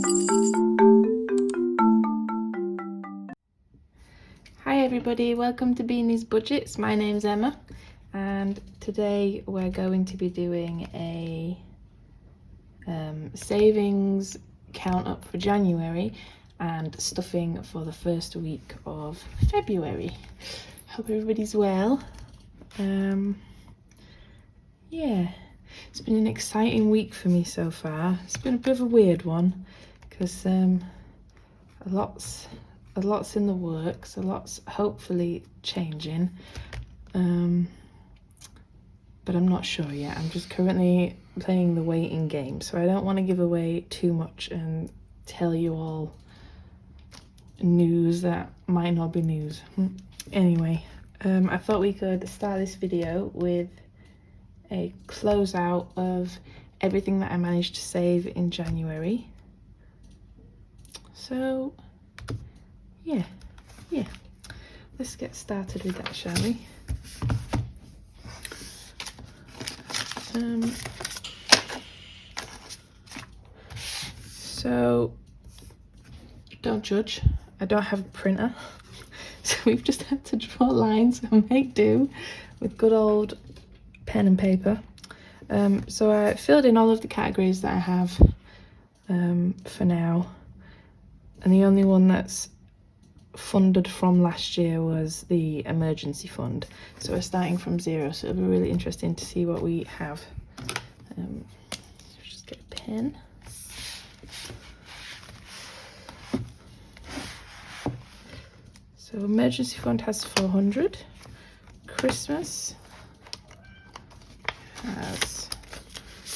Hi everybody, welcome to Beanie's Budgets. My name's Emma and today we're going to be doing a savings count up for January and stuffing for the first week of February. Hope everybody's well. Yeah, it's been an exciting week for me so far. It's been a bit of a weird one because a lot's in the works, a lot's hopefully changing, but I'm not sure yet. I'm just currently playing the waiting game, so I don't want to give away too much and tell you all news that might not be news. Anyway, I thought we could start this video with a closeout of everything that I managed to save in January. So yeah, let's get started with that, shall we? So don't judge, I don't have a printer, so we've just had to draw lines and make do with good old pen and paper. So I filled in all of the categories that I have for now, and the only one that's funded from last year was the emergency fund, so we're starting from zero, so it'll be really interesting to see what we have. Just get a pen. So emergency fund has 400, Christmas has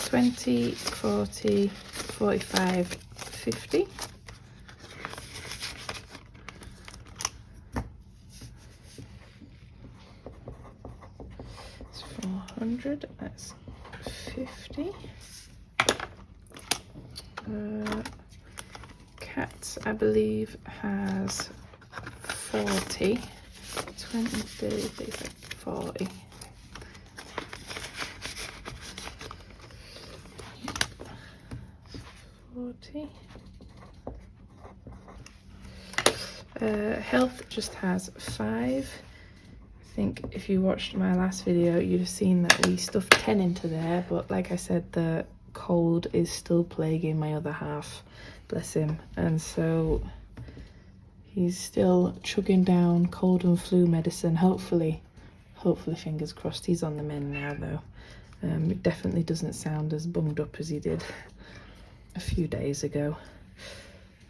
20, 40, 45, 50. It's 400, that's 50. Cats, I believe, has 40, 20, 30, 35, 40. Health just has 5. I think if you watched my last video, you'd have seen that we stuffed 10 into there, but like I said, the cold is still plaguing my other half, bless him, and so he's still chugging down cold and flu medicine. Hopefully fingers crossed, he's on the mend now though. It definitely doesn't sound as bummed up as he did a few days ago.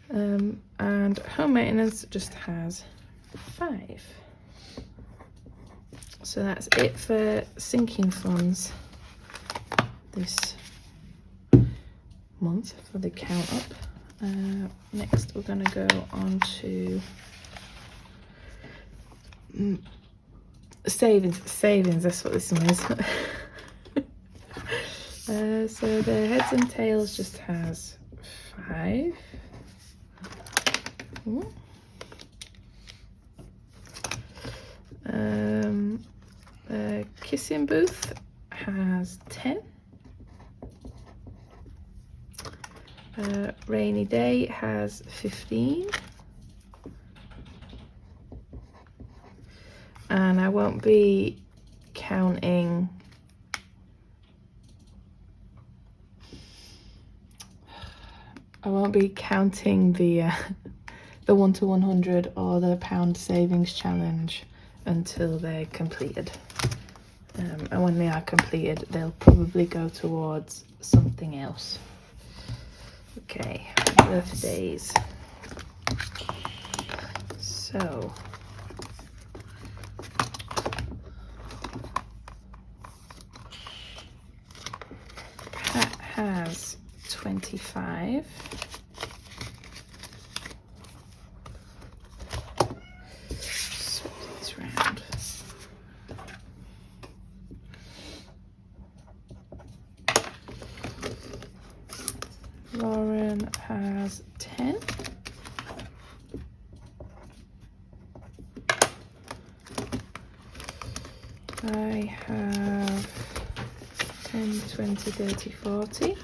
And home maintenance just has 5. So that's it for sinking funds this month for the count up. Next we're going to go on to savings, that's what this one is. So the heads and tails just has 5. The kissing booth has 10. Rainy day has 15. And I won't be counting the 1 to 100 or the pound savings challenge until they're completed. And when they are completed, they'll probably go towards something else. Okay, birthdays. So Pat has 25. Swap these round. Lauren has 10. I have 10, 20, 30, 40.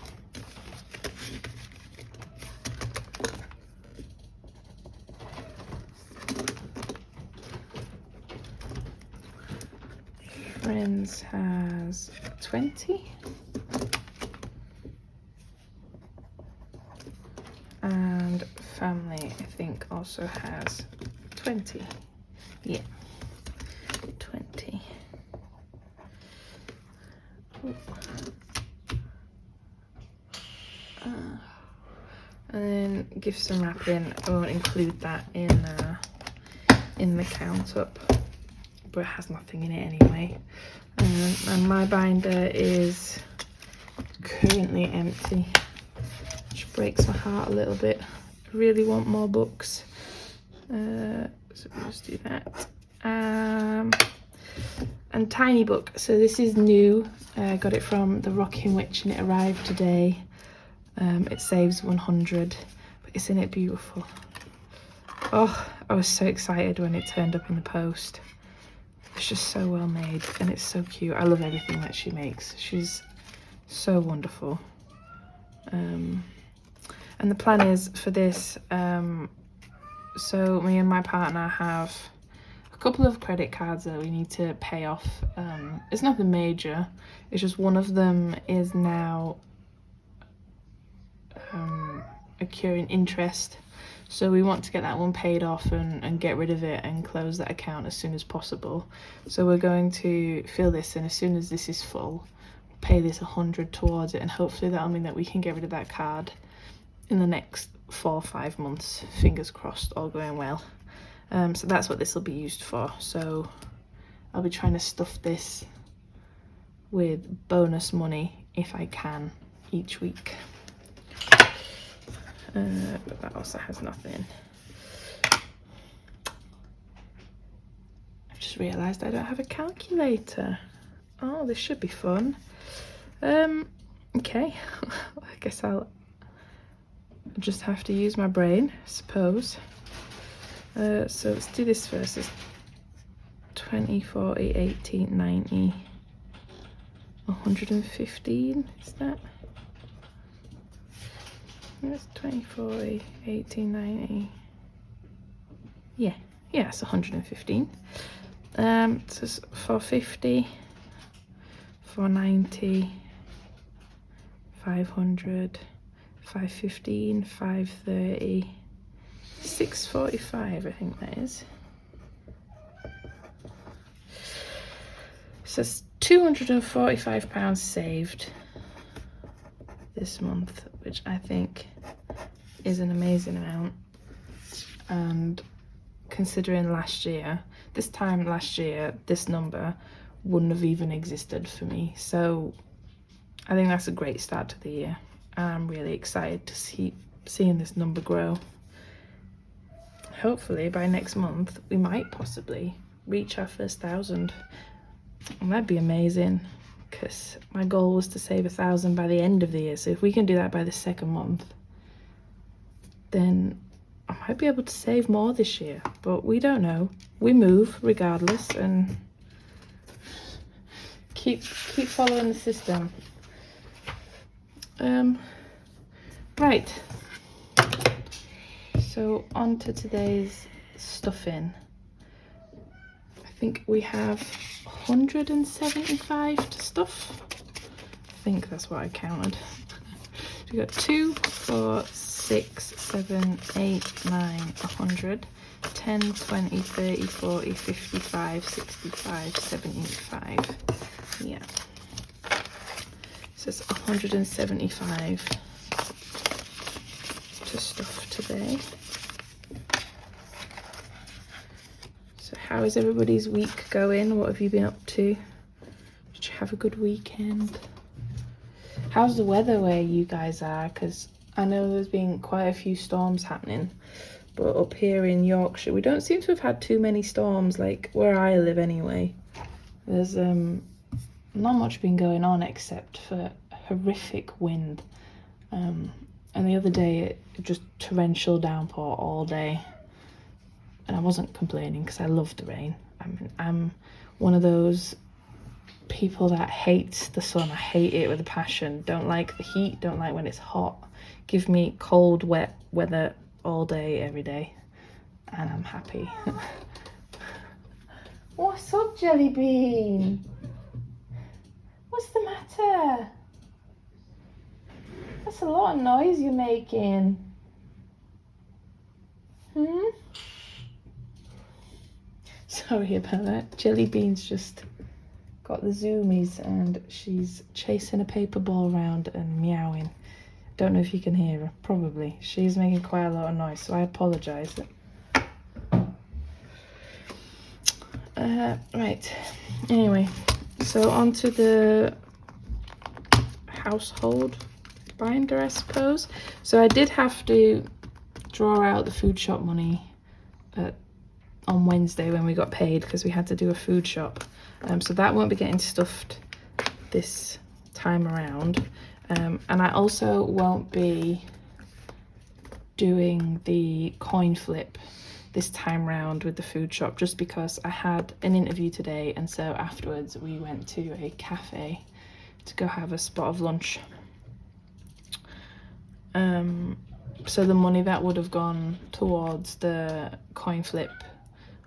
Friends has 20. And family, I think, also has 20. Yeah, 20. And then gifts and wrapping, I won't include that in the count up, but it has nothing in it anyway. And my binder is currently empty, which breaks my heart a little bit. I really want more books, so we'll just do that. And tiny book, so this is new. I got it from the Rocking Witch and it arrived today. It saves 100, but isn't it beautiful? Oh, I was so excited when it turned up in the post. It's just so well made and it's so cute. I love everything that she makes. She's so wonderful. And the plan is for this, so me and my partner have a couple of credit cards that we need to pay off. It's nothing major, it's just one of them is now accruing interest, so we want to get that one paid off and get rid of it and close that account as soon as possible. So we're going to fill this, and as soon as this is full, pay this 100 towards it, and hopefully that'll mean that we can get rid of that card in the next 4 or 5 months, fingers crossed, all going well. So that's what this will be used for. So I'll be trying to stuff this with bonus money if I can each week. But that also has nothing. I've just realised I don't have a calculator. Oh, this should be fun. Okay, I guess I'll just have to use my brain, I suppose. So let's do this first. It's 20, 40, 80, 90, 115, is that? That's 20, 40, 80, 90. Yeah, it's 115. So it's 450, 490, 500, 515, 530, 645, I think that is. So it's £245 saved this month, which I think is an amazing amount. And considering last year, this time last year, this number wouldn't have even existed for me. So I think that's a great start to the year. And I'm really excited to seeing this number grow. Hopefully by next month, we might possibly reach our first 1,000. And that'd be amazing, because my goal was to save 1,000 by the end of the year. So if we can do that by the second month, then I might be able to save more this year, but we don't know. We move regardless and keep following the system. Right, so on to today's stuffing. I think we have 175 to stuff. I think that's what I counted. We got 2, 4, 6, 7, 8, 9, 100, 10, 20, 30, 40, 55, 65, 75. Yeah. So it's 175 to stuff today. So how is everybody's week going? What have you been up to? Did you have a good weekend? How's the weather where you guys are? Because I know there's been quite a few storms happening, but up here in Yorkshire we don't seem to have had too many storms, like where I live anyway. There's not much been going on except for horrific wind, and the other day it just torrential downpour all day, and I wasn't complaining because I love the rain. I'm one of those people that hates the sun. I hate it with a passion. Don't like the heat, don't like when it's hot. Give me cold, wet weather all day, every day, and I'm happy. What's up, Jelly Bean? What's the matter? That's a lot of noise you're making. Sorry about that. Jelly Bean's just got the zoomies and she's chasing a paper ball around and meowing. Don't know if you can hear her. Probably. She's making quite a lot of noise, so I apologise. Right. Anyway, so on to the household binder, I suppose. So I did have to draw out the food shop money on Wednesday when we got paid because we had to do a food shop. So that won't be getting stuffed this time around. And I also won't be doing the coin flip this time round with the food shop, just because I had an interview today, and so afterwards we went to a cafe to go have a spot of lunch. So the money that would have gone towards the coin flip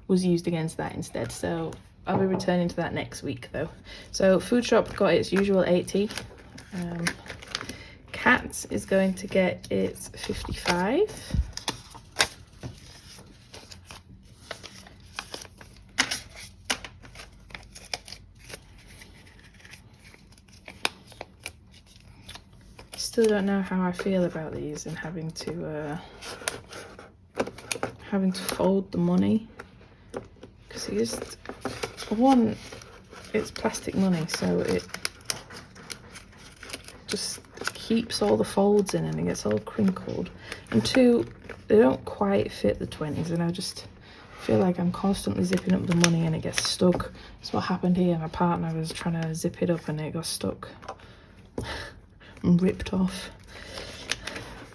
was used against that instead, so I'll be returning to that next week though. So food shop got its usual 80. Cats is going to get its 55. Still don't know how I feel about these and having to fold the money, because it just, one, it's plastic money, so it just keeps all the folds in and it gets all crinkled, and two, they don't quite fit the 20s, and I just feel like I'm constantly zipping up the money and it gets stuck. That's what happened here. My partner was trying to zip it up and it got stuck and ripped off.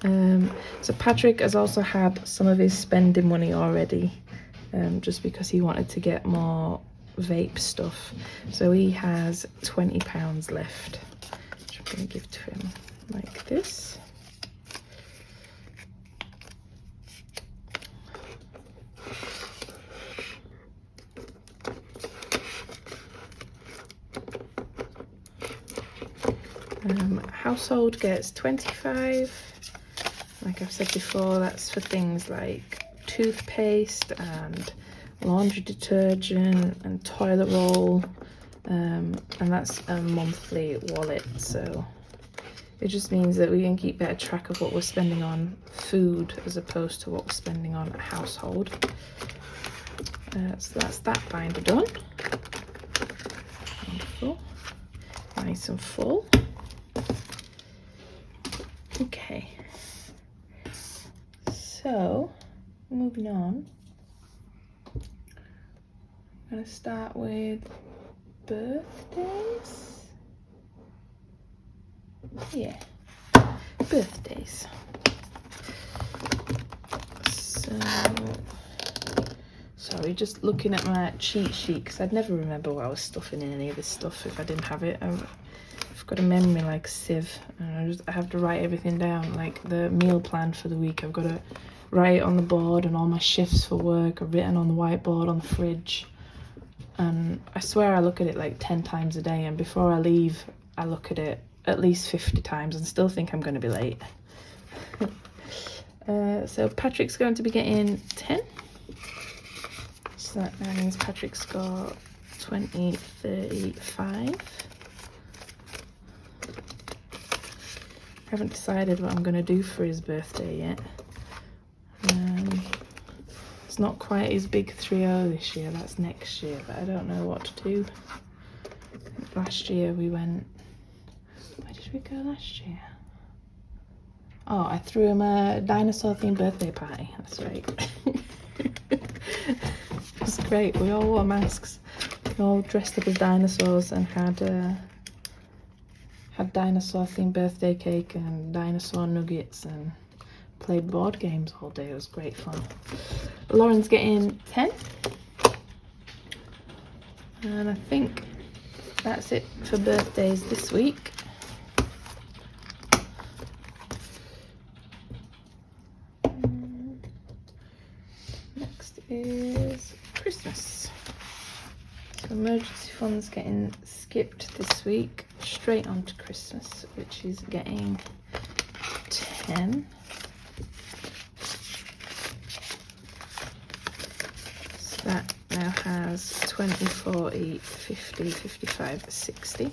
So Patrick has also had some of his spending money already, just because he wanted to get more vape stuff. So he has £20 left, which I'm going to give to him like this. Household gets 25. Like I've said before, that's for things like toothpaste and laundry detergent and toilet roll, and that's a monthly wallet, so it just means that we can keep better track of what we're spending on food as opposed to what we're spending on a household. So that's that binder done. Wonderful. Nice and full. Okay, so moving on, I'm going to start with birthdays. Yeah, birthdays. So, sorry, just looking at my cheat sheet, because I'd never remember what I was stuffing in any of this stuff if I didn't have it. I've got a memory like sieve, and I have to write everything down, like the meal plan for the week. I've got to write it on the board, and all my shifts for work are written on the whiteboard on the fridge, and I swear I look at it like 10 times a day, and before I leave I look at it at least 50 times and still think I'm going to be late. So Patrick's going to be getting 10, so that means Patrick's got 20, 35. I haven't decided what I'm going to do for his birthday yet. It's not quite his big 3-0 this year, that's next year, but I don't know what to do. Last year we went, where did we go last year? Oh, I threw him a dinosaur themed birthday party, that's right. It was great, we all wore masks, we all dressed up as dinosaurs and had dinosaur themed birthday cake and dinosaur nuggets and played board games all day. It was great fun. Lauren's getting 10, and I think that's it for birthdays this week. Next is Christmas. So emergency funds getting skipped this week. straight on to Christmas, which is getting 10. So that now has 20, 40, 50, 55, 60.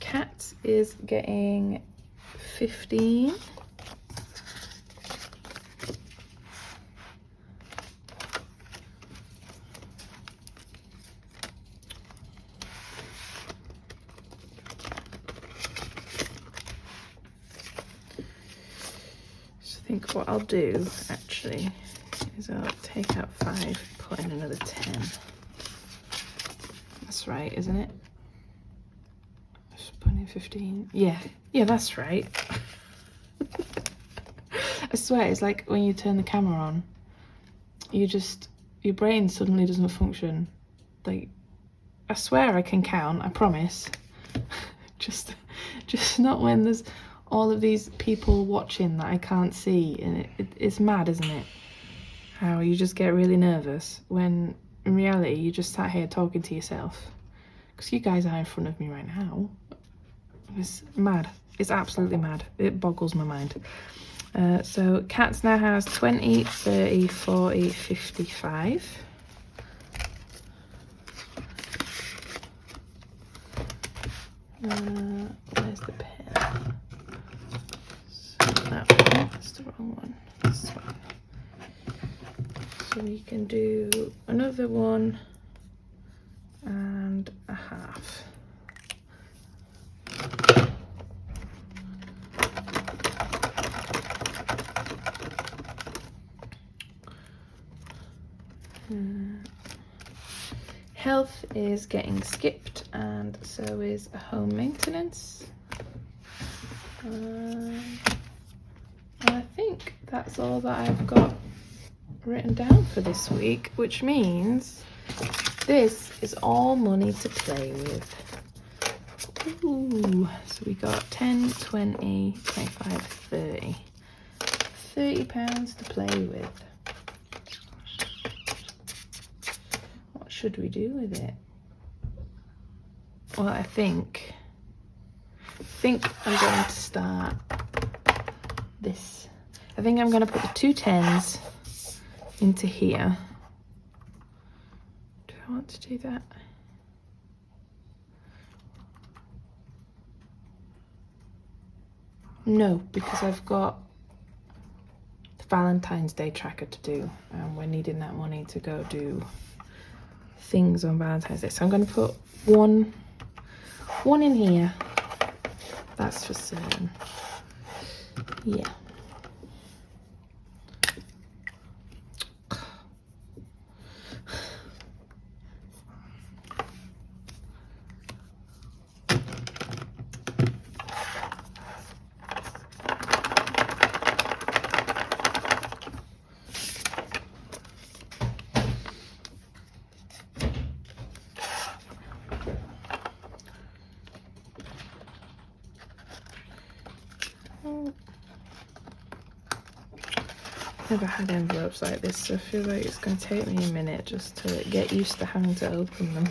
Cat is getting 15. So I think what I'll do actually is I'll take out 5, put in another 10. That's right, isn't it? Just put in 15. Yeah, that's right. I swear, it's like when you turn the camera on, your brain suddenly doesn't function. Like, I swear I can count, I promise. just not when there's all of these people watching that I can't see, and it's mad, isn't it? How you just get really nervous when in reality you just sat here talking to yourself. Because you guys are in front of me right now. It's mad. It's absolutely mad. It boggles my mind. So Cats now has 20, 30, 40, 55. Where's the pen? So that one, that's the wrong one. This one. So we can do another 1 and a half. Health is getting skipped, and so is home maintenance. And I think that's all that I've got written down for this week, which means this is all money to play with. Ooh, so we got 10, 20, 25, 30. £30 to play with. What should we do with it? Well, I think I'm going to start this. I think I'm going to put the 2 10s into here. Do I want to do that? No, because I've got the Valentine's Day tracker to do, and we're needing that money to go do things on Valentine's Day. So I'm going to put one in here. That's for certain. Yeah. Never had envelopes like this, so I feel like it's going to take me a minute just to get used to having to open them.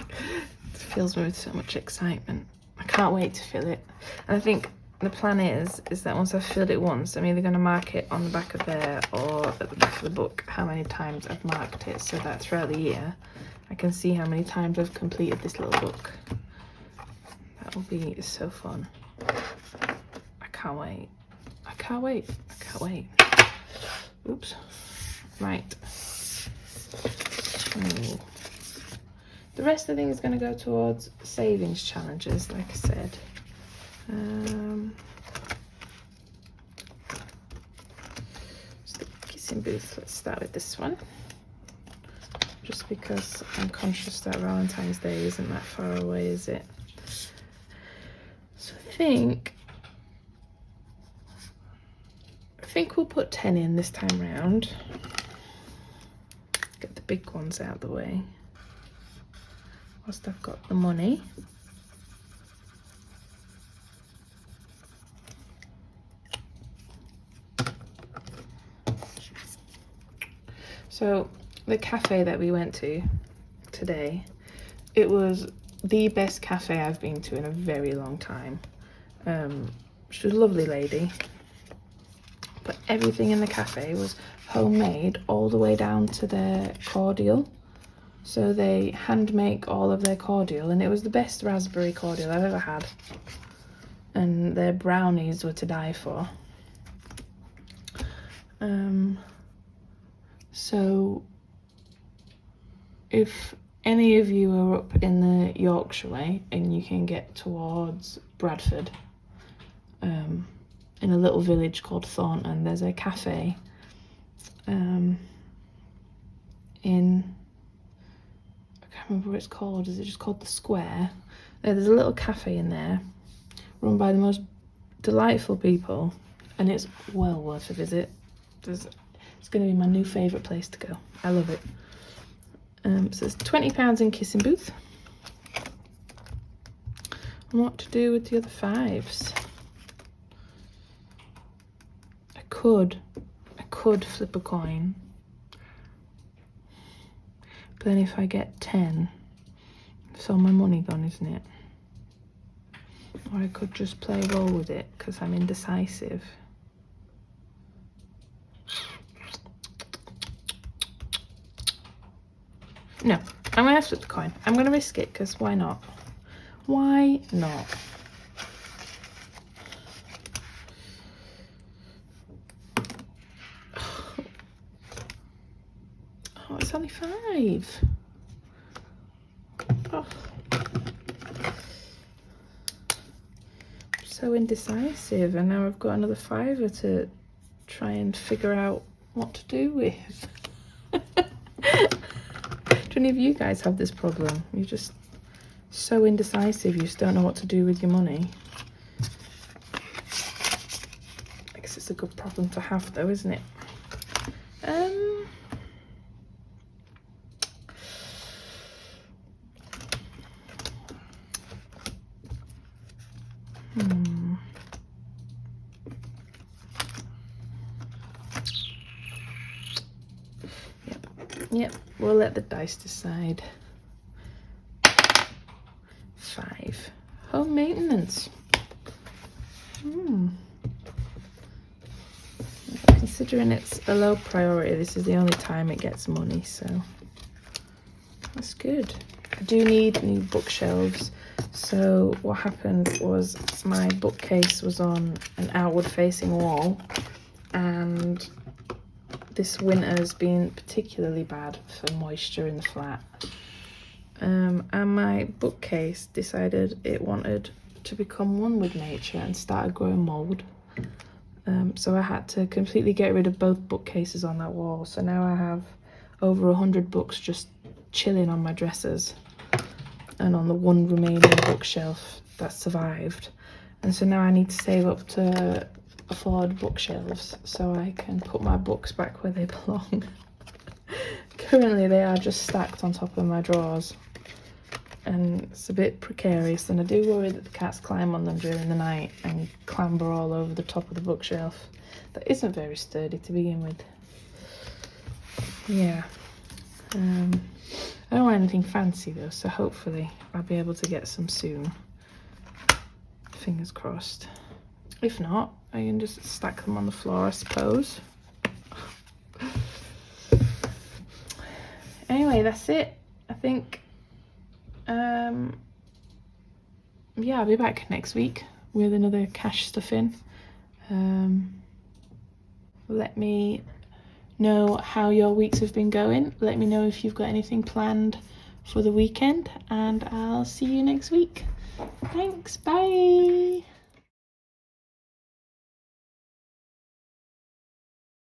It fills me with so much excitement. I can't wait to fill it. And I think the plan is that once I've filled it once, I'm either going to mark it on the back of there or at the back of the book how many times I've marked it, so that throughout the year I can see how many times I've completed this little book. That will be so fun. I can't wait. I can't wait. I can't wait. Oops. Right. Ooh. The rest of the thing is going to go towards savings challenges, like I said. So the kissing booth, let's start with this one. Just because I'm conscious that Valentine's Day isn't that far away, is it? So I think we'll put 10 in this time round. Get the big ones out of the way whilst I've got the money. So the cafe that we went to today, it was the best cafe I've been to in a very long time. She was a lovely lady, but everything in the cafe was homemade all the way down to their cordial. So they hand make all of their cordial, and it was the best raspberry cordial I've ever had. And their brownies were to die for. So if any of you are up in the Yorkshire way and you can get towards Bradford, in a little village called Thornton, there's a cafe in, I can't remember what it's called. Is it just called The Square? There's a little cafe in there run by the most delightful people, and it's well worth a visit. It's going to be my new favourite place to go. I love it. So it's £20 in Kissing Booth. And what to do with the other 5s? I could flip a coin. But then if I get 10, it's all my money gone, isn't it? Or I could just play a roll with it because I'm indecisive. No, I'm gonna flip the coin. I'm gonna risk it because why not? Why not? Oh, it's only 5. Oh. So indecisive, and now I've got another 5 to try and figure out what to do with. Do any of you guys have this problem? You're just so indecisive, you just don't know what to do with your money. I guess it's a good problem to have though, isn't it? Yep, we'll let the dice decide. 5. Home maintenance. Considering it's a low priority, this is the only time it gets money, so that's good. I do need new bookshelves. So what happened was my bookcase was on an outward facing wall, and this winter has been particularly bad for moisture in the flat. And my bookcase decided it wanted to become one with nature and started growing mould. So I had to completely get rid of both bookcases on that wall. So now I have over 100 books just chilling on my dressers and on the one remaining bookshelf that survived. And so now I need to save up to afford bookshelves so I can put my books back where they belong. Currently they are just stacked on top of my drawers, and it's a bit precarious, and I do worry that the cats climb on them during the night and clamber all over the top of the bookshelf. That isn't very sturdy to begin with. Yeah. I don't want anything fancy though, so hopefully I'll be able to get some soon. Fingers crossed. If not, I can just stack them on the floor, I suppose. Anyway, that's it. I think, yeah, I'll be back next week with another cash stuffing. Let me know how your weeks have been going. Let me know if you've got anything planned for the weekend, and I'll see you next week. Thanks, bye.